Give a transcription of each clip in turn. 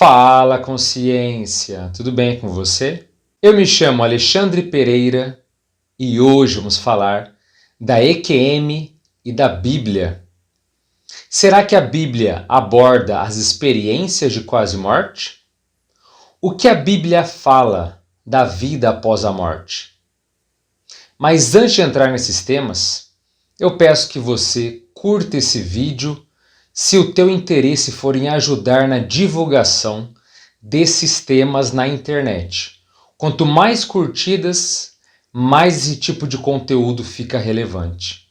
Fala, consciência! Tudo bem com você? Eu me chamo Alexandre Pereira e hoje vamos falar da EQM e da Bíblia. Será que a Bíblia aborda as experiências de quase morte? O que a Bíblia fala da vida após a morte? Mas antes de entrar nesses temas, eu peço que você curta esse vídeo se o teu interesse for em ajudar na divulgação desses temas na internet. Quanto mais curtidas, mais esse tipo de conteúdo fica relevante.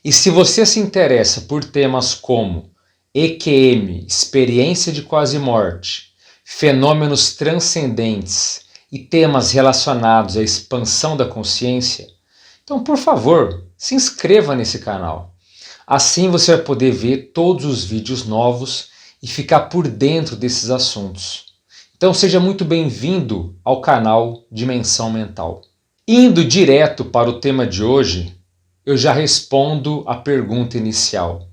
E se você se interessa por temas como EQM, experiência de quase morte, fenômenos transcendentes e temas relacionados à expansão da consciência, então, por favor, se inscreva nesse canal. Assim você vai poder ver todos os vídeos novos e ficar por dentro desses assuntos. Então seja muito bem-vindo ao canal Dimensão Mental. Indo direto para o tema de hoje, eu já respondo a pergunta inicial.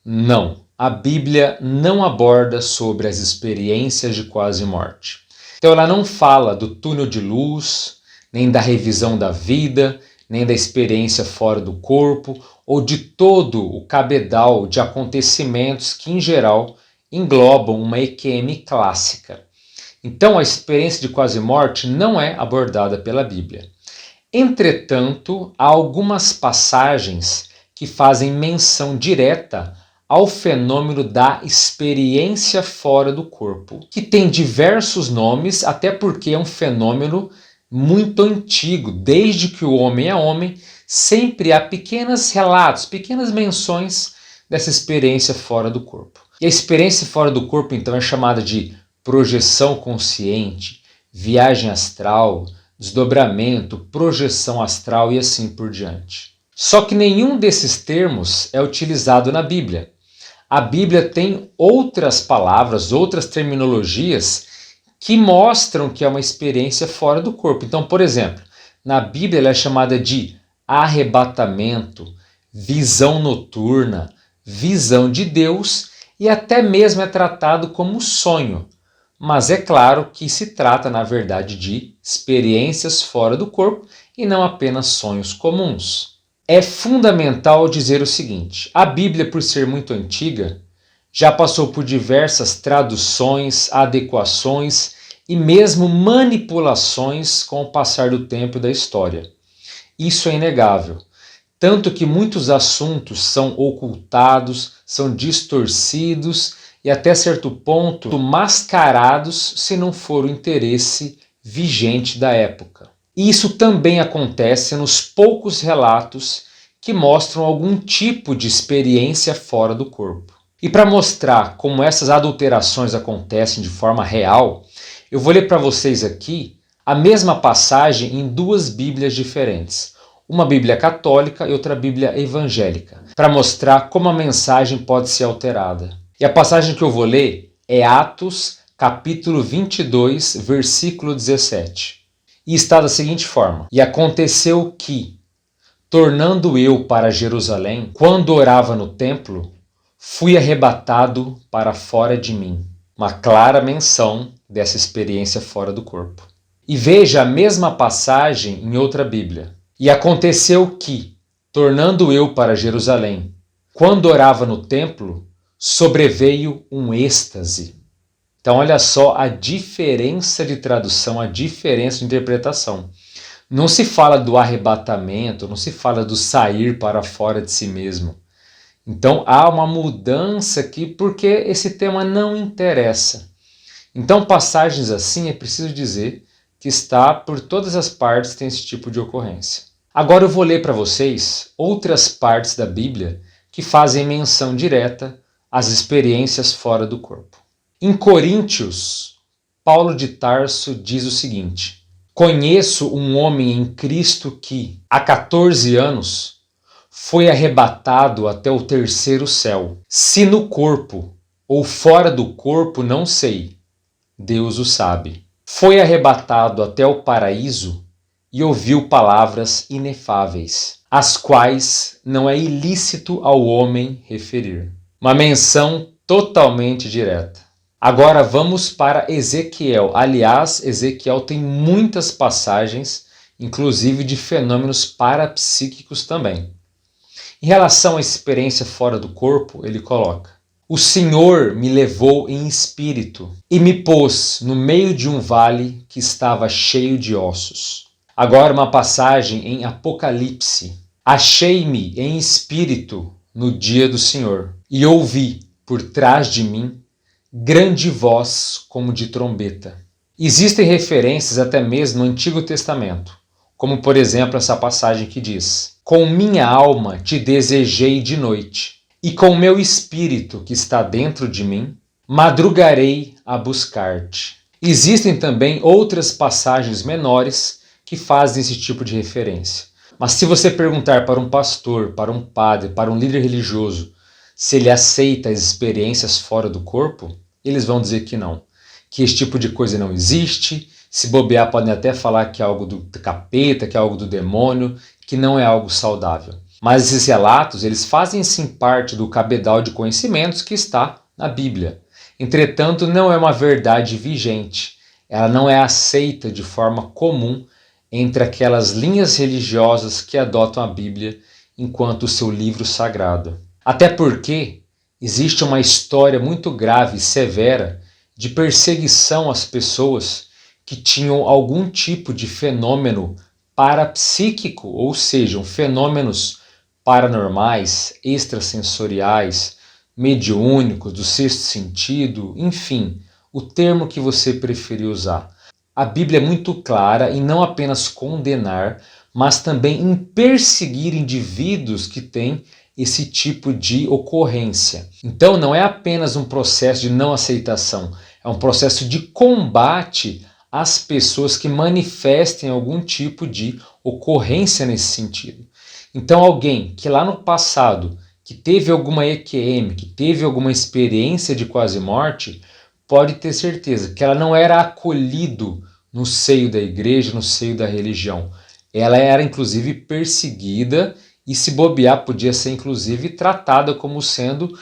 Não, a Bíblia não aborda sobre as experiências de quase morte. Então ela não fala do túnel de luz, nem da revisão da vida, nem da experiência fora do corpo, ou de todo o cabedal de acontecimentos que, em geral, englobam uma EQM clássica. Então, a experiência de quase morte não é abordada pela Bíblia. Entretanto, há algumas passagens que fazem menção direta ao fenômeno da experiência fora do corpo, que tem diversos nomes, até porque é um fenômeno muito antigo. Desde que o homem é homem, sempre há pequenos relatos, pequenas menções dessa experiência fora do corpo. E a experiência fora do corpo, então, é chamada de projeção consciente, viagem astral, desdobramento, projeção astral e assim por diante. Só que nenhum desses termos é utilizado na Bíblia. A Bíblia tem outras palavras, outras terminologias que mostram que é uma experiência fora do corpo. Então, por exemplo, na Bíblia ela é chamada de arrebatamento, visão noturna, visão de Deus e até mesmo é tratado como sonho. Mas é claro que se trata, na verdade, de experiências fora do corpo e não apenas sonhos comuns. É fundamental dizer o seguinte: a Bíblia, por ser muito antiga, já passou por diversas traduções, adequações e mesmo manipulações com o passar do tempo e da história. Isso é inegável, tanto que muitos assuntos são ocultados, são distorcidos e até certo ponto mascarados se não for o interesse vigente da época. E isso também acontece nos poucos relatos que mostram algum tipo de experiência fora do corpo. E para mostrar como essas adulterações acontecem de forma real, eu vou ler para vocês aqui a mesma passagem em duas Bíblias diferentes. Uma Bíblia católica e outra Bíblia evangélica, para mostrar como a mensagem pode ser alterada. E a passagem que eu vou ler é Atos, capítulo 22, versículo 17. E está da seguinte forma: E aconteceu que, tornando eu para Jerusalém, quando orava no templo, fui arrebatado para fora de mim. Uma clara menção dessa experiência fora do corpo. E veja a mesma passagem em outra Bíblia. E aconteceu que, tornando eu para Jerusalém, quando orava no templo, sobreveio um êxtase. Então olha só a diferença de tradução, a diferença de interpretação. Não se fala do arrebatamento, não se fala do sair para fora de si mesmo. Então há uma mudança aqui porque esse tema não interessa. Então passagens assim é preciso dizer que está por todas as partes tem esse tipo de ocorrência. Agora eu vou ler para vocês outras partes da Bíblia que fazem menção direta às experiências fora do corpo. Em Coríntios, Paulo de Tarso diz o seguinte: Conheço um homem em Cristo que, há 14 anos, foi arrebatado até o terceiro céu. Se no corpo ou fora do corpo, não sei. Deus o sabe. Foi arrebatado até o paraíso e ouviu palavras inefáveis, as quais não é ilícito ao homem referir. Uma menção totalmente direta. Agora vamos para Ezequiel. Aliás, Ezequiel tem muitas passagens, inclusive de fenômenos parapsíquicos também. Em relação à experiência fora do corpo, ele coloca: o Senhor me levou em espírito e me pôs no meio de um vale que estava cheio de ossos. Agora uma passagem em Apocalipse. Achei-me em espírito no dia do Senhor e ouvi por trás de mim grande voz como de trombeta. Existem referências até mesmo no Antigo Testamento, como por exemplo essa passagem que diz: com minha alma te desejei de noite, e com meu espírito que está dentro de mim, madrugarei a buscar-te. Existem também outras passagens menores que fazem esse tipo de referência. Mas se você perguntar para um pastor, para um padre, para um líder religioso, se ele aceita as experiências fora do corpo, eles vão dizer que não. Que esse tipo de coisa não existe. Se bobear, podem até falar que é algo do capeta, que é algo do demônio, que não é algo saudável. Mas esses relatos, eles fazem sim parte do cabedal de conhecimentos que está na Bíblia. Entretanto, não é uma verdade vigente. Ela não é aceita de forma comum entre aquelas linhas religiosas que adotam a Bíblia enquanto o seu livro sagrado. Até porque existe uma história muito grave e severa de perseguição às pessoas que tinham algum tipo de fenômeno parapsíquico, ou seja, fenômenos paranormais, extrasensoriais, mediúnicos, do sexto sentido, enfim, o termo que você preferir usar. A Bíblia é muito clara em não apenas condenar, mas também em perseguir indivíduos que têm esse tipo de ocorrência. Então não é apenas um processo de não aceitação, é um processo de combate às pessoas que manifestem algum tipo de ocorrência nesse sentido. Então alguém que lá no passado, que teve alguma EQM, que teve alguma experiência de quase morte, pode ter certeza que ela não era acolhido no seio da igreja, no seio da religião. Ela era inclusive perseguida e, se bobear, podia ser inclusive tratada como sendo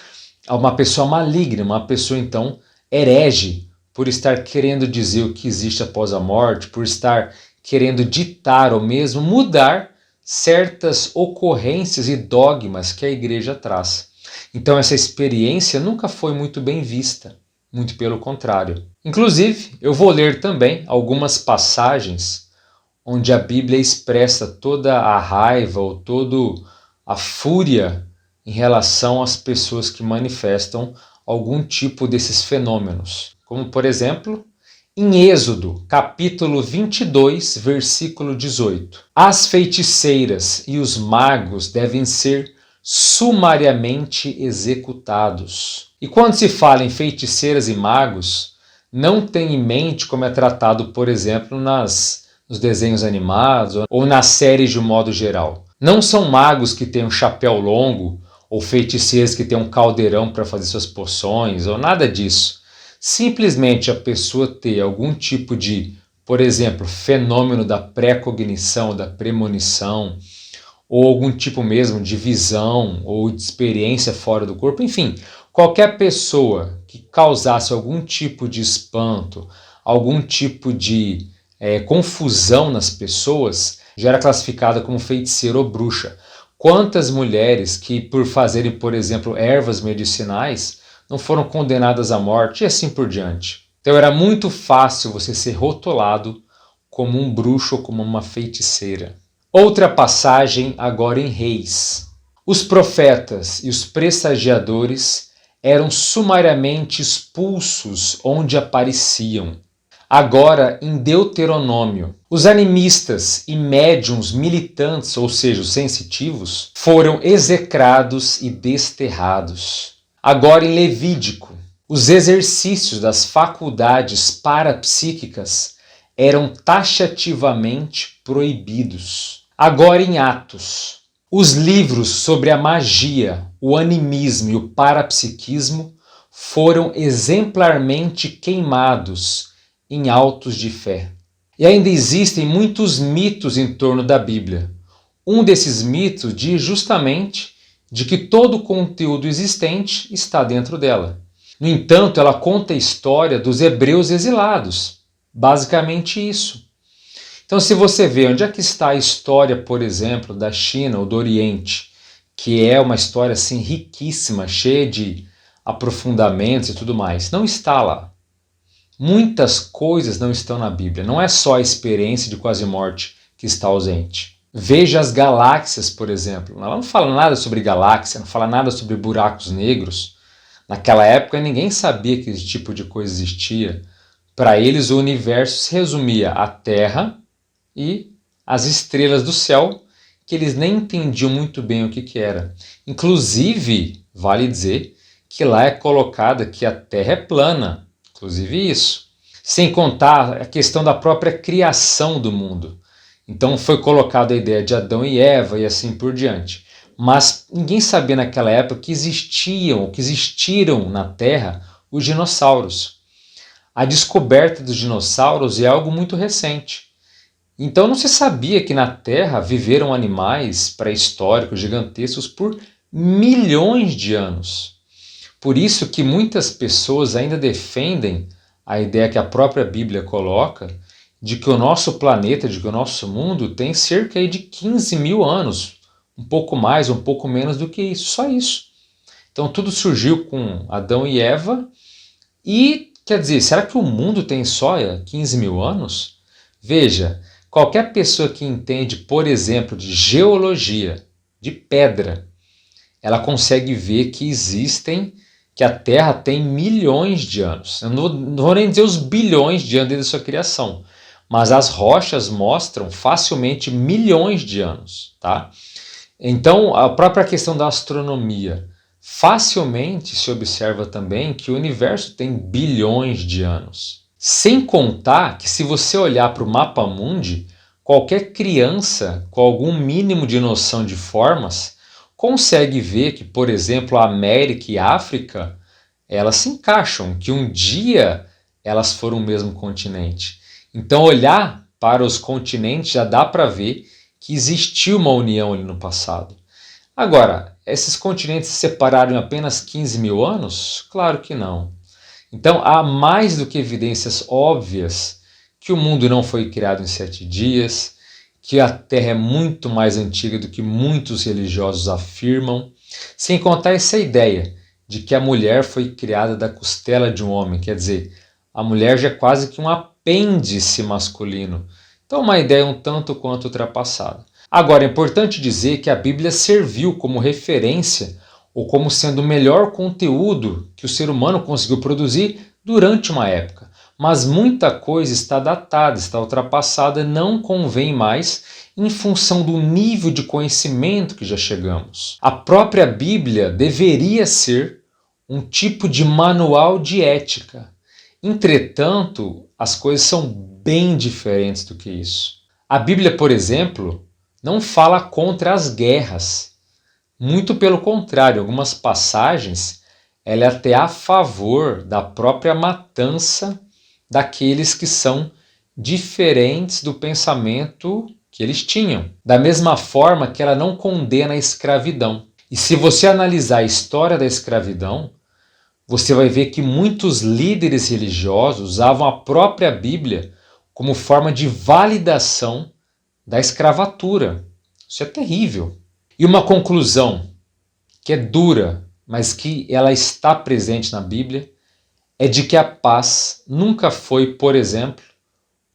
uma pessoa maligna, uma pessoa então herege, por estar querendo dizer o que existe após a morte, por estar querendo ditar ou mesmo mudar certas ocorrências e dogmas que a igreja traz. Então essa experiência nunca foi muito bem vista, muito pelo contrário. Inclusive, eu vou ler também algumas passagens onde a Bíblia expressa toda a raiva ou toda a fúria em relação às pessoas que manifestam algum tipo desses fenômenos. Como, por exemplo, em Êxodo, capítulo 22, versículo 18. As feiticeiras e os magos devem ser sumariamente executados. E quando se fala em feiticeiras e magos, não tem em mente como é tratado, por exemplo, nos desenhos animados ou nas séries de um modo geral. Não são magos que têm um chapéu longo ou feiticeiras que têm um caldeirão para fazer suas poções ou nada disso. Simplesmente a pessoa ter algum tipo de, por exemplo, fenômeno da pré-cognição, da premonição, ou algum tipo mesmo de visão ou de experiência fora do corpo, enfim, qualquer pessoa que causasse algum tipo de espanto, algum tipo de confusão nas pessoas, já era classificada como feiticeira ou bruxa. Quantas mulheres que, por fazerem, por exemplo, ervas medicinais, não foram condenadas à morte e assim por diante. Então era muito fácil você ser rotulado como um bruxo ou como uma feiticeira. Outra passagem agora em Reis. Os profetas e os pressagiadores eram sumariamente expulsos onde apareciam. Agora, em Deuteronômio, os animistas e médiuns militantes, ou seja, os sensitivos, foram execrados e desterrados. Agora, em Levítico, os exercícios das faculdades parapsíquicas eram taxativamente proibidos. Agora, em Atos, os livros sobre a magia, o animismo e o parapsiquismo foram exemplarmente queimados em autos de fé. E ainda existem muitos mitos em torno da Bíblia. Um desses mitos diz justamente de que todo o conteúdo existente está dentro dela. No entanto, ela conta a história dos hebreus exilados. Basicamente isso. Então, se você vê onde é que está a história, por exemplo, da China ou do Oriente, que é uma história assim riquíssima, cheia de aprofundamentos e tudo mais, não está lá. Muitas coisas não estão na Bíblia. Não é só a experiência de quase morte que está ausente. Veja as galáxias, por exemplo. Ela não fala nada sobre galáxia, não fala nada sobre buracos negros. Naquela época ninguém sabia que esse tipo de coisa existia. Para eles o universo se resumia à Terra e às estrelas do céu, que eles nem entendiam muito bem o que era. Inclusive, vale dizer que lá é colocada que a Terra é plana. Inclusive isso. Sem contar a questão da própria criação do mundo. Então foi colocada a ideia de Adão e Eva e assim por diante. Mas ninguém sabia naquela época que existiram na Terra os dinossauros. A descoberta dos dinossauros é algo muito recente. Então não se sabia que na Terra viveram animais pré-históricos gigantescos por milhões de anos. Por isso que muitas pessoas ainda defendem a ideia que a própria Bíblia coloca de que o nosso planeta, de que o nosso mundo tem cerca de 15 mil anos, um pouco mais, um pouco menos do que isso, só isso. Então tudo surgiu com Adão e Eva e, quer dizer, será que o mundo tem só 15 mil anos? Veja, qualquer pessoa que entende, por exemplo, de geologia, de pedra, ela consegue ver que a Terra tem milhões de anos. Eu não vou nem dizer os bilhões de anos desde a sua criação, mas as rochas mostram facilmente milhões de anos, tá? Então, a própria questão da astronomia, facilmente se observa também que o universo tem bilhões de anos. Sem contar que, se você olhar para o mapa mundi, qualquer criança com algum mínimo de noção de formas consegue ver que, por exemplo, a América e a África, elas se encaixam, que um dia elas foram o mesmo continente. Então, olhar para os continentes já dá para ver que existiu uma união ali no passado. Agora, esses continentes se separaram em apenas 15 mil anos? Claro que não. Então, há mais do que evidências óbvias que o mundo não foi criado em 7 dias, que a Terra é muito mais antiga do que muitos religiosos afirmam, sem contar essa ideia de que a mulher foi criada da costela de um homem, quer dizer, a mulher já é quase que um apêndice masculino. Então, uma ideia um tanto quanto ultrapassada. Agora, é importante dizer que a Bíblia serviu como referência ou como sendo o melhor conteúdo que o ser humano conseguiu produzir durante uma época. Mas muita coisa está datada, está ultrapassada e não convém mais em função do nível de conhecimento que já chegamos. A própria Bíblia deveria ser um tipo de manual de ética. Entretanto, as coisas são bem diferentes do que isso. A Bíblia, por exemplo, não fala contra as guerras. Muito pelo contrário, em algumas passagens, ela é até a favor da própria matança daqueles que são diferentes do pensamento que eles tinham. Da mesma forma que ela não condena a escravidão. E se você analisar a história da escravidão, você vai ver que muitos líderes religiosos usavam a própria Bíblia como forma de validação da escravatura. Isso é terrível. E uma conclusão que é dura, mas que ela está presente na Bíblia, é de que a paz nunca foi, por exemplo,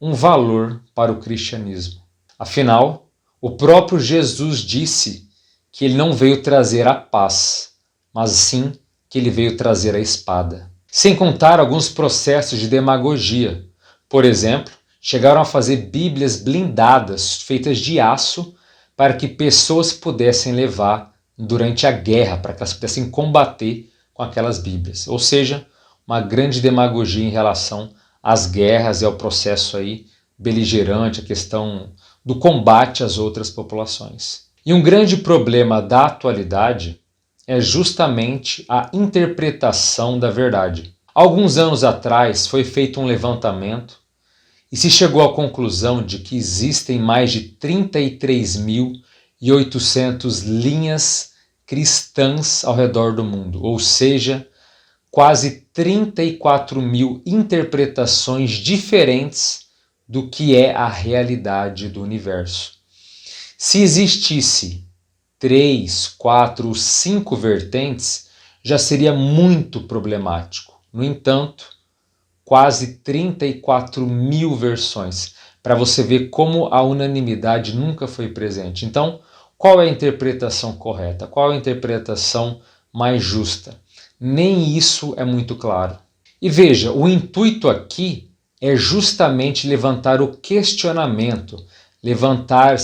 um valor para o cristianismo. Afinal, o próprio Jesus disse que ele não veio trazer a paz, mas sim que ele veio trazer a espada. Sem contar alguns processos de demagogia. Por exemplo, chegaram a fazer Bíblias blindadas, feitas de aço, para que pessoas pudessem levar durante a guerra, para que elas pudessem combater com aquelas Bíblias. Ou seja, uma grande demagogia em relação às guerras e ao processo aí beligerante, a questão do combate às outras populações. E um grande problema da atualidade é justamente a interpretação da verdade. Alguns anos atrás foi feito um levantamento e se chegou à conclusão de que existem mais de 33.800 linhas cristãs ao redor do mundo, ou seja, quase 34 mil interpretações diferentes do que é a realidade do universo. Se existisse 3, 4, 5 vertentes, já seria muito problemático. No entanto, quase 34 mil versões, para você ver como a unanimidade nunca foi presente. Então, qual é a interpretação correta? Qual é a interpretação mais justa? Nem isso é muito claro. E veja, o intuito aqui é justamente levantar o questionamento, levantar,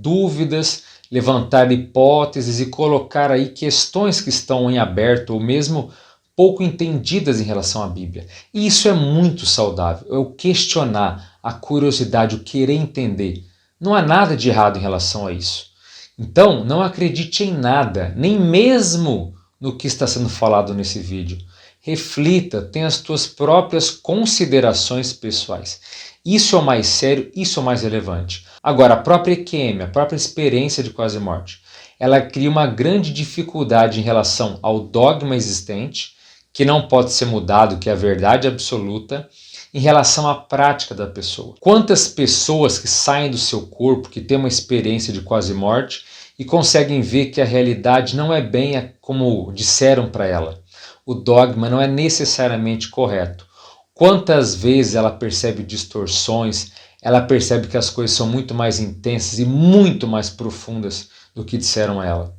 dúvidas, levantar hipóteses e colocar aí questões que estão em aberto ou mesmo pouco entendidas em relação à Bíblia. E isso é muito saudável, é o questionar, a curiosidade, o querer entender. Não há nada de errado em relação a isso. Então, não acredite em nada, nem mesmo no que está sendo falado nesse vídeo. Reflita, tenha as suas próprias considerações pessoais. Isso é o mais sério, isso é o mais relevante. Agora, a própria EQM, a própria experiência de quase morte, ela cria uma grande dificuldade em relação ao dogma existente, que não pode ser mudado, que é a verdade absoluta, em relação à prática da pessoa. Quantas pessoas que saem do seu corpo, que têm uma experiência de quase morte e conseguem ver que a realidade não é bem como disseram para ela. O dogma não é necessariamente correto. Quantas vezes ela percebe distorções, ela percebe que as coisas são muito mais intensas e muito mais profundas do que disseram a ela.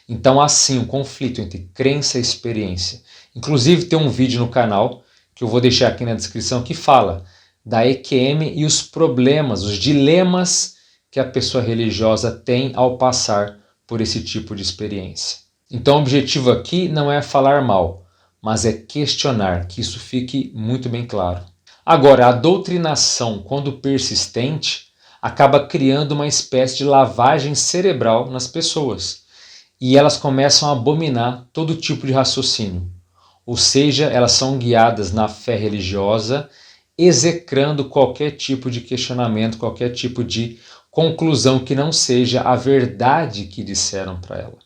Então há sim um conflito entre crença e experiência. Inclusive tem um vídeo no canal, que eu vou deixar aqui na descrição, que fala da EQM e os problemas, os dilemas que a pessoa religiosa tem ao passar por esse tipo de experiência. Então o objetivo aqui não é falar mal, mas é questionar, que isso fique muito bem claro. Agora, a doutrinação, quando persistente, acaba criando uma espécie de lavagem cerebral nas pessoas. E elas começam a abominar todo tipo de raciocínio. Ou seja, elas são guiadas na fé religiosa, execrando qualquer tipo de questionamento, qualquer tipo de conclusão que não seja a verdade que disseram para ela.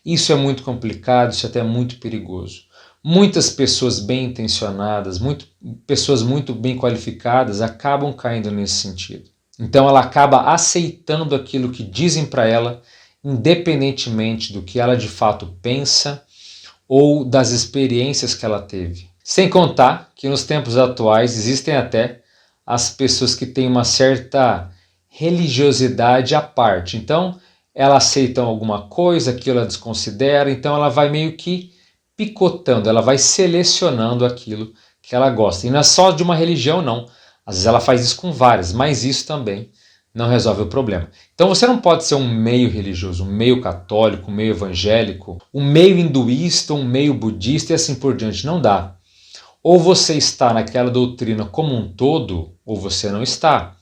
Isso é muito complicado, isso é até muito perigoso. Muitas pessoas bem intencionadas, pessoas muito bem qualificadas acabam caindo nesse sentido. Então ela acaba aceitando aquilo que dizem para ela, independentemente do que ela de fato pensa ou das experiências que ela teve. Sem contar que nos tempos atuais existem até as pessoas que têm uma certa religiosidade à parte. Então ela aceita alguma coisa, aquilo ela desconsidera, então ela vai meio que picotando, ela vai selecionando aquilo que ela gosta. E não é só de uma religião, não. Às vezes ela faz isso com várias, mas isso também não resolve o problema. Então você não pode ser um meio religioso, um meio católico, um meio evangélico, um meio hinduísta, um meio budista e assim por diante. Não dá. Ou você está naquela doutrina como um todo, ou você não está.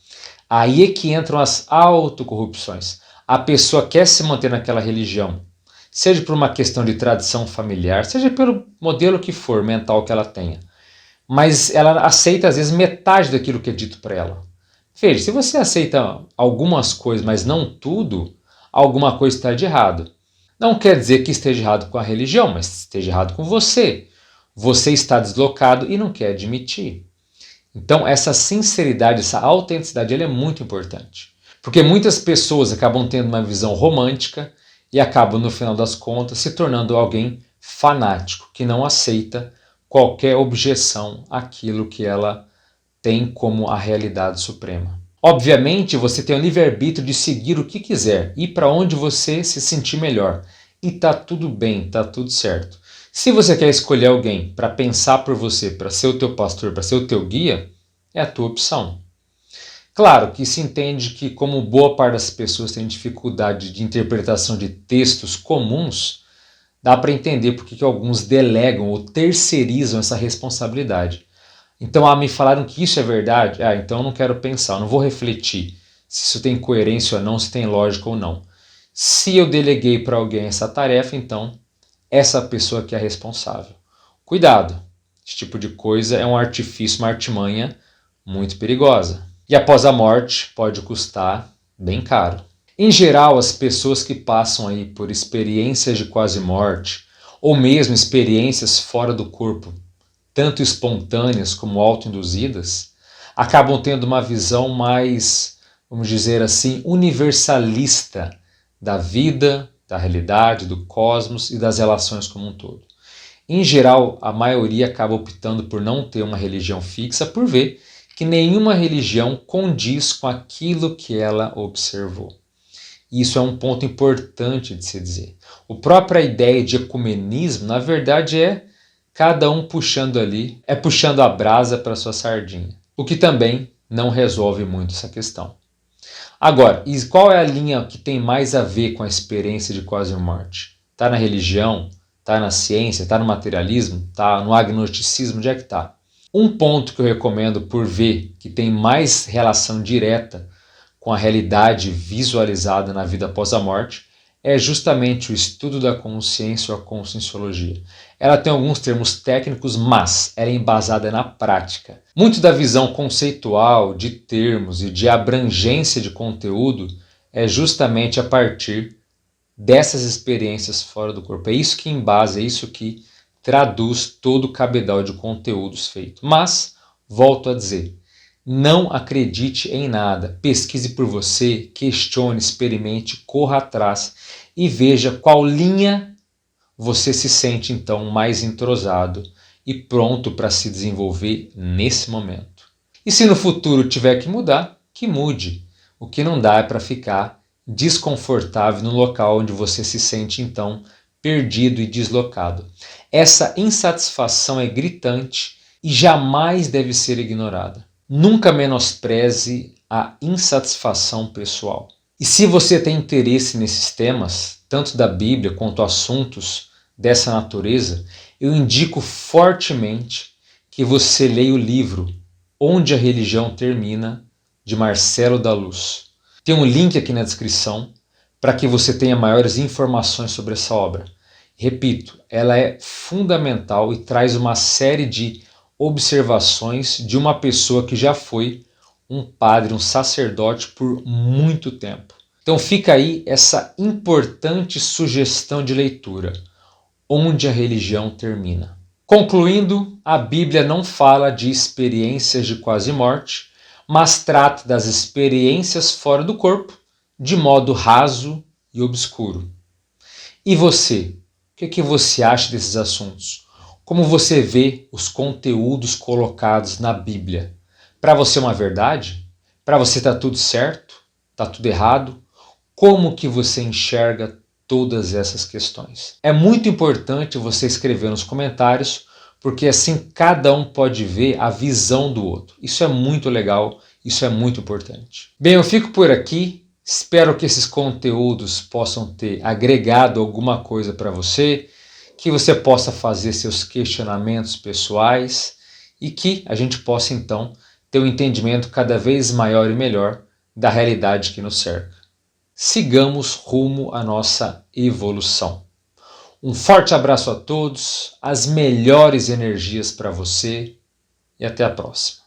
Aí é que entram as autocorrupções. A pessoa quer se manter naquela religião, seja por uma questão de tradição familiar, seja pelo modelo que for mental que ela tenha. Mas ela aceita às vezes metade daquilo que é dito para ela. Veja, se você aceita algumas coisas, mas não tudo, alguma coisa está de errado. Não quer dizer que esteja errado com a religião, mas esteja errado com você. Você está deslocado e não quer admitir. Então essa sinceridade, essa autenticidade, ela é muito importante. Porque muitas pessoas acabam tendo uma visão romântica e acabam, no final das contas, se tornando alguém fanático, que não aceita qualquer objeção àquilo que ela tem como a realidade suprema. Obviamente, você tem o livre-arbítrio de seguir o que quiser, ir para onde você se sentir melhor. E tá tudo bem, tá tudo certo. Se você quer escolher alguém para pensar por você, para ser o teu pastor, para ser o teu guia, é a tua opção. Claro que se entende que, como boa parte das pessoas tem dificuldade de interpretação de textos comuns, dá para entender porque que alguns delegam ou terceirizam essa responsabilidade. Então, me falaram que isso é verdade, então eu não quero pensar, eu não vou refletir se isso tem coerência ou não, se tem lógica ou não. Se eu deleguei para alguém essa tarefa, então essa pessoa que é responsável. Cuidado, esse tipo de coisa é um artifício, uma artimanha muito perigosa. E após a morte pode custar bem caro. Em geral, as pessoas que passam aí por experiências de quase morte, ou mesmo experiências fora do corpo, tanto espontâneas como autoinduzidas, acabam tendo uma visão mais, vamos dizer assim, universalista da vida, da realidade, do cosmos e das relações como um todo. Em geral, a maioria acaba optando por não ter uma religião fixa por ver que nenhuma religião condiz com aquilo que ela observou. Isso é um ponto importante de se dizer. A própria ideia de ecumenismo, na verdade, é cada um puxando a brasa para sua sardinha, o que também não resolve muito essa questão. Agora, e qual é a linha que tem mais a ver com a experiência de quase morte? Está na religião? Está na ciência? Está no materialismo? Está no agnosticismo? Onde é que está? Um ponto que eu recomendo por ver que tem mais relação direta com a realidade visualizada na vida após a morte é justamente o estudo da consciência ou a conscienciologia. Ela tem alguns termos técnicos, mas ela é embasada na prática. Muito da visão conceitual de termos e de abrangência de conteúdo é justamente a partir dessas experiências fora do corpo. É isso que embasa, é isso que traduz todo o cabedal de conteúdos feito. Mas, volto a dizer, não acredite em nada, pesquise por você, questione, experimente, corra atrás e veja qual linha você se sente então mais entrosado e pronto para se desenvolver nesse momento. E se no futuro tiver que mudar, que mude. O que não dá é para ficar desconfortável no local onde você se sente então perdido e deslocado. Essa insatisfação é gritante e jamais deve ser ignorada. Nunca menospreze a insatisfação pessoal. E se você tem interesse nesses temas, tanto da Bíblia quanto assuntos dessa natureza, eu indico fortemente que você leia o livro Onde a Religião Termina, de Marcelo da Luz. Tem um link aqui na descrição para que você tenha maiores informações sobre essa obra. Repito, ela é fundamental e traz uma série de observações de uma pessoa que já foi um padre, um sacerdote por muito tempo. Então fica aí essa importante sugestão de leitura, Onde a Religião Termina. Concluindo, a Bíblia não fala de experiências de quase morte, mas trata das experiências fora do corpo de modo raso e obscuro. E você? O que você acha desses assuntos? Como você vê os conteúdos colocados na Bíblia? Para você é uma verdade? Para você está tudo certo? Está tudo errado? Como que você enxerga todas essas questões? É muito importante você escrever nos comentários, porque assim cada um pode ver a visão do outro. Isso é muito legal, isso é muito importante. Bem, eu fico por aqui. Espero que esses conteúdos possam ter agregado alguma coisa para você, que você possa fazer seus questionamentos pessoais e que a gente possa então ter um entendimento cada vez maior e melhor da realidade que nos cerca. Sigamos rumo à nossa evolução. Um forte abraço a todos, as melhores energias para você e até a próxima.